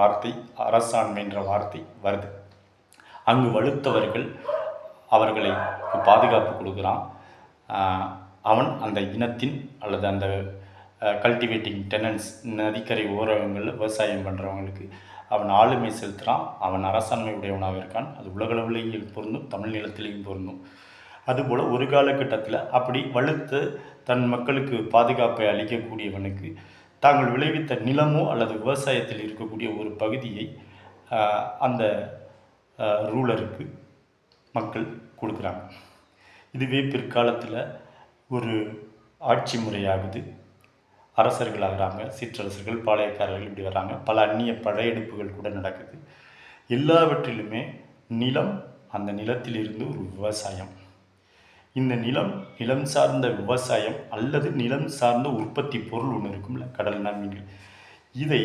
வார்த்தை, அரசாண்மை என்ற வார்த்தை வருது. அங்கு வலுத்தவர்கள் அவர்களை பாதுகாப்பு கொடுக்குறான். அவன் அந்த இனத்தின் அல்லது அந்த கல்டிவேட்டிங் டெனன்ஸ், நதிக்கரை ஓரங்களில் விவசாயம் பண்ணுறவங்களுக்கு அவன் ஆளுமை செலுத்துகிறான். அவன் அரசாண்மை உடையவனாக இருக்கான். அது உலகளவிலேயும் பொருந்தும், தமிழ் நிலத்திலேயும் பொருந்தும். அதுபோல் ஒரு காலகட்டத்தில் அப்படி வலுத்து தன் மக்களுக்கு பாதுகாப்பை அளிக்கக்கூடியவனுக்கு தாங்கள் விளைவித்த நிலமோ அல்லது விவசாயத்தில் இருக்கக்கூடிய ஒரு பகுதியை அந்த ரூலருக்கு மக்கள் கொடுக்குறாங்க. இதுவே பிற்காலத்தில் ஒரு ஆட்சி முறையாகுது. அரசர்கள் ஆகிறாங்க, சிற்றரசர்கள், பாளையக்காரர்கள் இப்படி வர்றாங்க. பல அந்நிய படையெடுப்புகள் கூட நடக்குது. எல்லாவற்றிலுமே நிலம், அந்த நிலத்திலிருந்து ஒரு விவசாயம். இந்த நிலம் சார்ந்த விவசாயம் அல்லது நிலம் சார்ந்த உற்பத்தி பொருள் ஒன்று இருக்கும்ல, கடல் மீன்கள், இதை